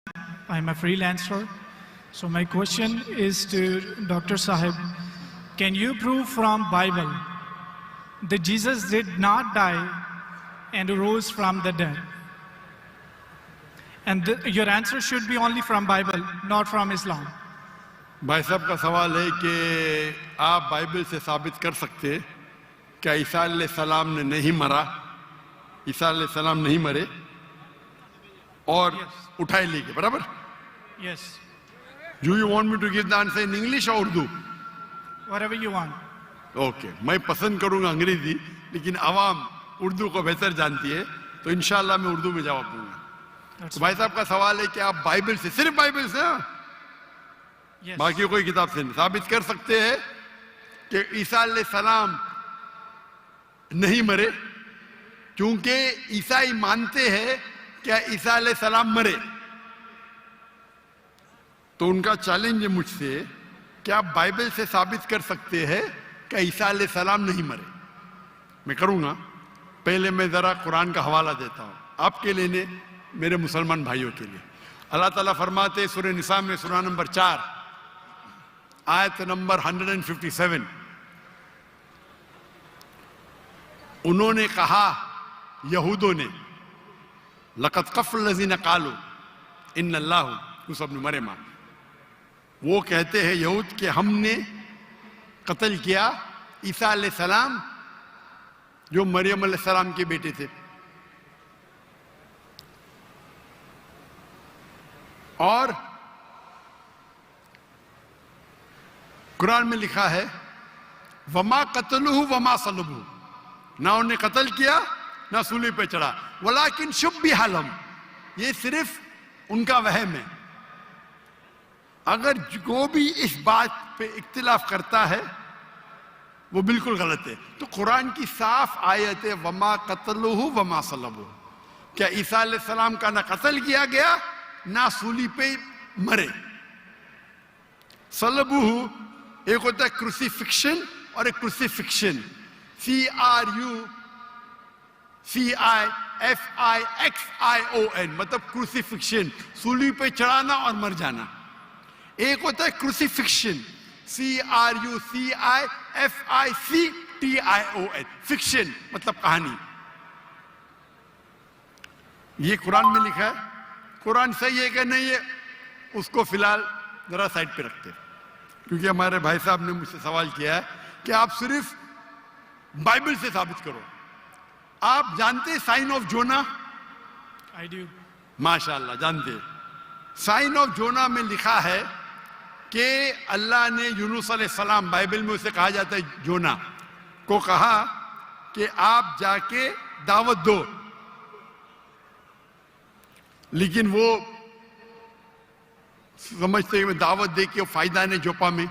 I'm a freelancer. So my question is to Dr. Sahib. Can you prove from Bible that Jesus did not die and rose from the dead? And your answer should be only from Bible, not from Islam. भाई साहब का सवाल है कि आप Bible से साबित कर सकते हैं क्या ईसा अलैहिस्सलाम ने नहीं मरा, ईसा अलैहिस्सलाम नहीं मरे और उठाए ले गए, बराबर? Yes. Do you want me to give the answer in English or Urdu? Whatever you want. Okay मैं पसंद करूंगा अंग्रेजी, लेकिन आवाम उर्दू को बेहतर जानती है, तो इंशाल्लाह मैं उर्दू में जवाब दूंगा। तो भाई साहब का सवाल है कि आप बाइबल से, सिर्फ बाइबल से, Yes. बाकी कोई किताब से साबित कर सकते हैं कि ईसा अलैहिस्सलाम नहीं मरे, क्योंकि ईसाई मानते हैं क्या ईसा अलैहिस्सलाम मरे। तो उनका चैलेंज है मुझसे कि आप बाइबल से साबित कर सकते हैं कि ईसा अलैहिस्सलाम नहीं मरे। मैं करूंगा, पहले मैं जरा कुरान का हवाला देता हूं आपके लिए, मेरे मुसलमान भाइयों के लिए। अल्लाह ताला फरमाते सूरह निसा में, सूरह नंबर 4 आयत नंबर 157, उन्होंने कहा, यहूदों ने, लक़द कफ़र लज़ीना क़ालू इन्नल्लाहु यूसुफ़ इब्न मरियम, वो कहते हैं यहूद के हमने कत्ल किया ईसा अलैहिस्सलाम जो मरियम अलैहिस्सलाम के बेटे थे। और कुरान में लिखा है वमा कतलुहु वमा सलबुहु, ना उन्हें कत्ल किया ना सूली पे चढ़ा, वलाकिन शुब्बिहा लहुम, ये सिर्फ उनका वहम है। अगर जो भी इस बात पे इख्तिलाफ करता है वो बिल्कुल गलत है। तो कुरान की साफ आयत है वमा कतलुहु वमा सलबुहु, क्या ईसा अलैहिस्सलाम का ना कत्ल किया गया ना सूली पे मरे। सलबुहु एक होता है क्रूसिफिक्शन और एक क्रूसिफिक्शन, CRUCIFIXION, मतलब क्रूसिफिक्शन, सूली पे चढ़ाना और मर जाना। एक होता है क्रूसिफिक्शन, CRUCIFICTION, फिक्शन मतलब कहानी। ये कुरान में लिखा है। कुरान सही है कि नहीं है उसको फिलहाल जरा साइड पे रखते हैं, क्योंकि हमारे भाई साहब ने मुझसे सवाल किया है कि आप सिर्फ बाइबल से साबित करो। आप जानते हैं sign of Jonah? I do. माशाअल्लाह जानते हैं। साइन ऑफ जोना में लिखा है कि अल्लाह ने यूनुस अलैहिस्सलाम, बाइबल में उसे कहा जाता है जोना, को कहा कि आप जाके दावत दो, लेकिन वो समझते हैं दावत दे के फायदा नहीं जोपा में,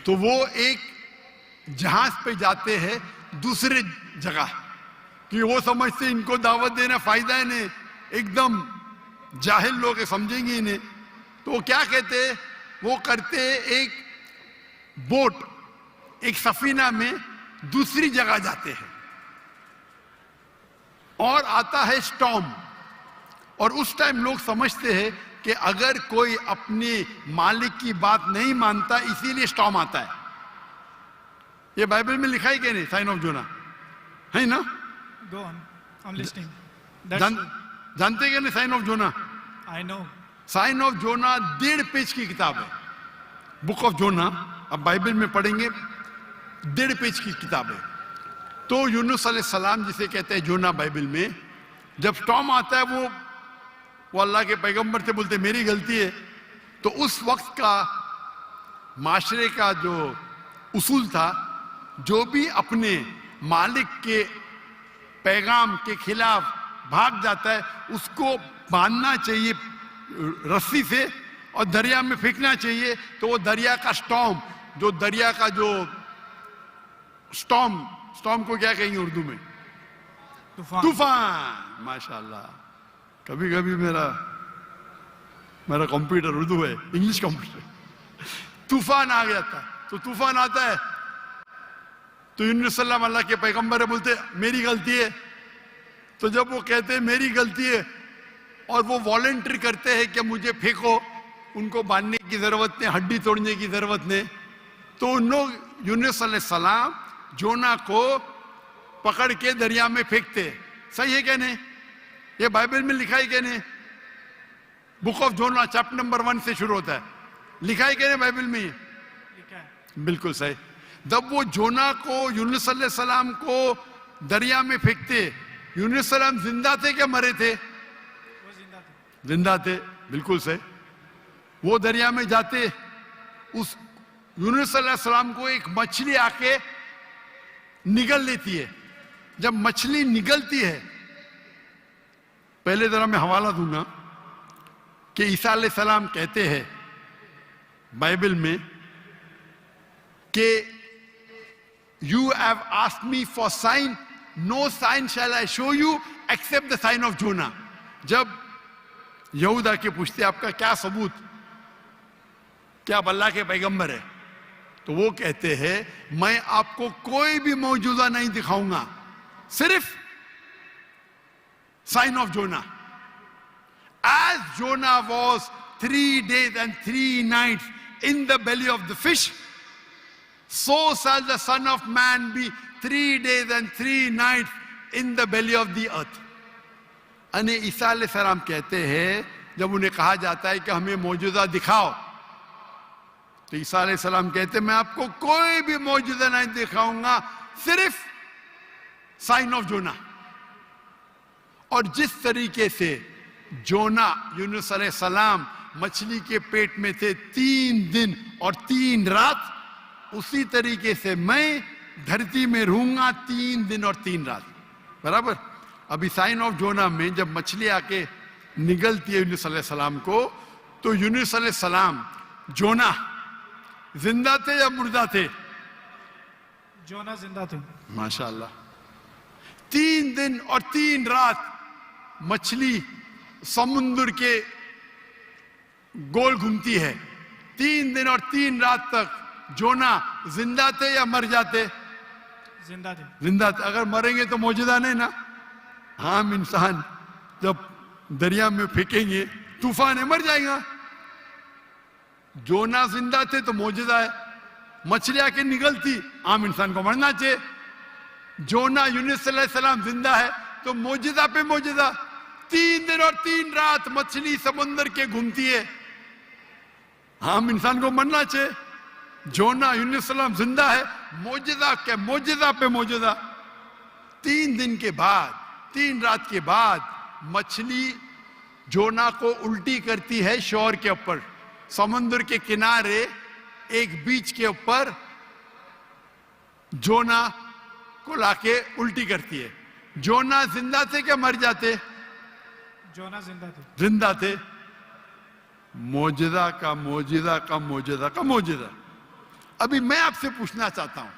तो वो एक जहाज पे जाते हैं दूसरे जगह, कि वो समझते इनको दावत देना फायदा है नहीं, एकदम जाहिल लोग समझेंगे इन्हें। तो वो क्या कहते हैं, वो करते एक बोट, एक सफीना में दूसरी जगह जाते हैं और आता है स्टॉर्म, और उस टाइम लोग समझते हैं कि अगर कोई अपने मालिक की बात नहीं मानता इसीलिए स्टॉर्म आता है। ये बाइबल में लिखा है कि नहीं साइन ऑफ जोना, है ना? Go on. I'm listening. जानते कि नहीं sign of Jonah? I know. Sign of Jonah 1.5 page की किताब है, बुक ऑफ जोना। अब बाइबल में पढ़ेंगे 1.5 पेज की किताब है। तो यूनुस अलैहिस्सलाम जिसे कहते हैं जोना बाइबल में, जब स्टॉर्म आता है वो अल्लाह के पैगंबर से बोलते मेरी गलती है। तो उस वक्त का माशरे का जो उसूल था, जो भी अपने मालिक के पैगाम के खिलाफ भाग जाता है उसको बांधना चाहिए रस्सी से और दरिया में फेंकना चाहिए। तो वो दरिया का स्टॉर्म, जो दरिया का जो स्टॉर्म को क्या कहेंगे उर्दू में? तूफान। माशाल्लाह, कभी कभी मेरा कंप्यूटर उर्दू है, इंग्लिश कंप्यूटर। तूफान आ गया था, तो तूफान आता है तो यूनुस सल्लल्लाहु अल्लाह के पैगंबर बोलते मेरी गलती है। तो जब वो कहते हैं मेरी गलती है और वो वॉलंटियर करते हैं कि मुझे फेंको, उनको बांधने की जरूरत नहीं, हड्डी तोड़ने की जरूरत नहीं, तो उन लोग यूनुस अलैहिस्सलाम जोना को पकड़ के दरिया में फेंकते। सही है क्या नहीं? ये बाइबल में लिखा है क्या नहीं? Book of Jonah chapter number 1 से शुरू होता है, लिखा है क्या नहीं बाइबल में? लिखा है। बिल्कुल सही। जब वो जोना को यूनुस अलैहिस्सलाम को दरिया में फेंकते, यूनुस अलैहिस्सलाम जिंदा थे क्या मरे थे? वो जिंदा थे। जिंदा थे, बिल्कुल सही। वो दरिया में जाते, उस यूनुस अलैहिस्सलाम को एक मछली आके निगल लेती है। जब मछली निगलती है, पहले जरा मैं हवाला दूंगा कि ईसा अलैहिस्सलाम कहते हैं बाइबल में कि you have asked me for sign, no sign shall I show you except the sign of Jonah. जब यहूदा के पूछते आपका क्या सबूत, क्या आप अल्लाह के पैगंबर है, तो वो कहते हैं मैं आपको कोई भी मौजूदा नहीं दिखाऊंगा, सिर्फ sign of Jonah. As Jonah was 3 days and 3 nights in the belly of the fish, so shall the Son of Man be 3 days and 3 nights in the belly of the earth. अने ईसा अलैहिस्सलाम कहते हैं, जब उन्हें कहा जाता है कि हमें मौजूदा दिखाओ, तो ईसा अलैहिस्सलाम कहते हैं मैं आपको कोई भी मौजूदा नहीं दिखाऊंगा, सिर्फ साइन ऑफ जोना। और जिस तरीके से जोना यूनुस अलैहिस्सलाम मछली के पेट में थे 3 दिन और 3 रात, उसी तरीके से मैं धरती में रहूंगा 3 दिन और 3 रात। बराबर। अभी साइन ऑफ जोना में जब मछली आके निगलती है यूनुस अलैहिस्सलाम को, तो यूनुस अलैहिस्सलाम जोना जिंदा थे या मुर्दा थे? जोना जिंदा थे। माशाअल्लाह। 3 दिन और 3 रात मछली समुद्र के गोल घूमती है। 3 दिन और 3 रात तक जोना जिंदा थे या मर जाते? जिंदा थे। जिंदा थे। अगर मरेंगे तो मौजूदा नहीं ना। हम इंसान जब दरिया में फेंकेंगे तूफान है, मर जाएगा। जोना जिंदा थे तो मौजूदा है। मछली आके निकलती, आम इंसान को मरना चाहिए। जोना यूनुस अलैहिस्सलाम जिंदा है तो मौजूदा पे मौजूदा। 3 दिन और 3 रात मछली समुद्र के घूमती है, आम इंसान को मरना चाहिए। जोना यूनुस अलैहिस्सलाम जिंदा है, मौजूदा के मौजूदा पे मौजूदा। 3 दिन के बाद, 3 रात के बाद मछली जोना को उल्टी करती है शोर के ऊपर, समुद्र के किनारे एक बीच के ऊपर जोना को लाके उल्टी करती है। जोना जिंदा थे क्या मर जाते? जोना जिंदा थे। जिंदा थे। मौजूदा का मौजूदा का मौजूदा का मौजूदा। अभी मैं आपसे पूछना चाहता हूं,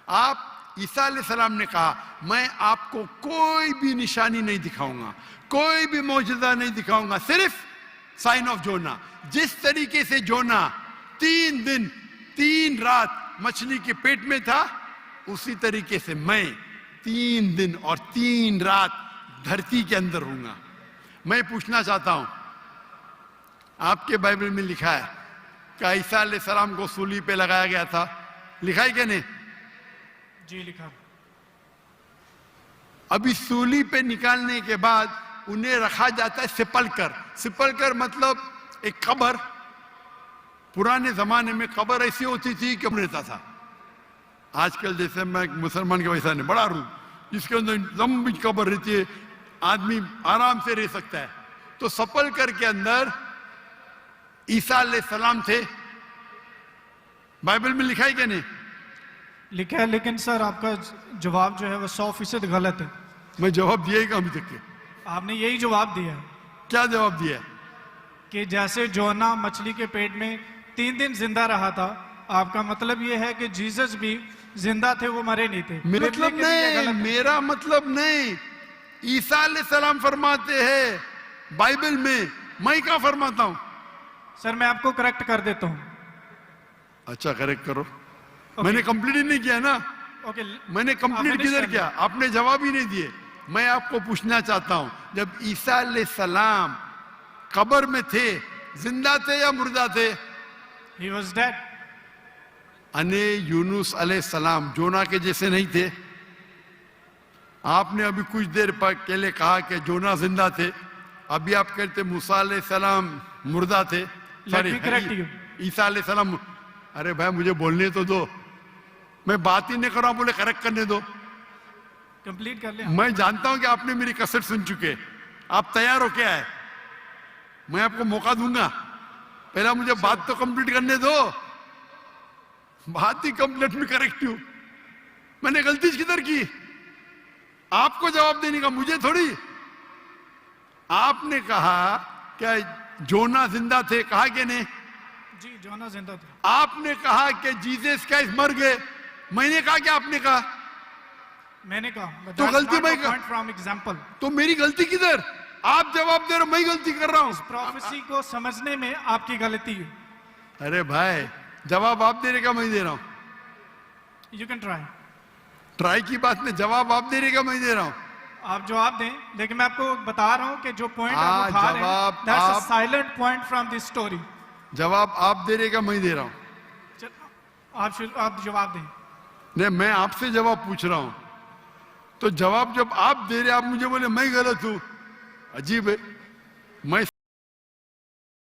आप ईसा अलैहिस्सलाम ने कहा मैं आपको कोई भी निशानी नहीं दिखाऊंगा, कोई भी मौजूदा नहीं दिखाऊंगा, सिर्फ साइन ऑफ जोना। जिस तरीके से जोना 3 दिन 3 रात मछली के पेट में था, उसी तरीके से मैं 3 दिन और 3 रात धरती के अंदर रहूंगा। मैं पूछना चाहता हूं, आपके बाइबल में लिखा है कि ईसा अलैहिस्सलाम को सूली पे लगाया गया था, लिखा है क्या नहीं? जी लिखा। अभी सूली पे निकालने के बाद उन्हें रखा जाता है सिपलकर। सिपलकर मतलब एक कब्र। पुराने जमाने में कब्र ऐसी होती थी कि रहता था। आजकल जैसे मैं मुसलमान के वैसा नहीं, बड़ा रूम जिसके अंदर लंबी कब्र रहती है, आदमी आराम से रह सकता है। तो सपलकर के अंदर ईसा अलैहिस्सलाम थे। बाइबल में लिखा है क्या नहीं? लिखा है, लेकिन सर आपका जवाब जो है वो 100% गलत है। मैं जवाब दिया ही अभी तक के। आपने यही जवाब दिया है क्या जवाब दिया? कि जैसे जोना मछली के पेट में 3 दिन जिंदा रहा था, आपका मतलब ये है कि जीसस भी जिंदा थे, वो मरे नहीं थे। मतलब नहीं, मेरा मतलब नहीं। ईसा अलैहिस्सलाम फरमाते हैं बाइबल में, मैं क्या फरमाता हूं? सर मैं आपको करेक्ट कर देता हूं। अच्छा करेक्ट करो। मैंने कंप्लीट ही नहीं किया ना। ओके मैंने कंप्लीट किधर किया? आपने जवाब ही नहीं दिए। मैं आपको पूछना चाहता हूं, जब ईसा सलाम कब्र में थे, जिंदा थे या मुर्दा थे? He was dead. अने यूनुस सलाम जोना के जैसे नहीं थे? आपने अभी कुछ देर पहले कहा कि जोना जिंदा थे, अभी आप कहते मूसा सलाम मुर्दा थे। Let me correct you. ईसा सलाम, अरे भाई मुझे बोलने तो दो, मैं बात ही नहीं कर रहा हूं, बोले करेक्ट करने दो। कंप्लीट कर लिया। मैं जानता हूं कि आपने मेरी कसर सुन चुके, आप तैयार हो क्या है? मैं आपको मौका दूंगा, पहला मुझे बात तो कंप्लीट करने दो। बात ही कंप्लीट में करेक्ट हूं। मैंने गलती किधर की? आपको जवाब देने का, मुझे थोड़ी। आपने कहा क्या जोना जिंदा थे, कहा कि नहीं? जी, जोना जिंदा थे। आपने कहा कि जीसस क्राइस्ट मर गए, मैंने कहा कि आपने कहा? मैंने कहा। तो गलती मैं पॉइंट फ्रॉम एग्जांपल। तो मेरी गलती किधर? आप जवाब दे रहे हो, मैं गलती कर रहा हूं। प्रोफेसी को समझने में आपकी गलती है। अरे भाई, जवाब आप दे रहे का मैं दे रहा हूं? You can try. ट्राई की बात नहीं, जवाब आप दे रहे का मैं दे रहा हूं? आप जवाब दें, लेकिन मैं आपको बता रहा हूं कि जो पॉइंट आप उठा रहे हैं, जवाब दैट्स अ आप- silent point from this story. जवाब आप दे रहे का मैं दे रहा हूं? आप जवाब दें। नहीं, मैं आपसे जवाब पूछ रहा हूं, तो जवाब जब आप दे रहे, आप मुझे बोले मैं गलत हूं, अजीब है। मैं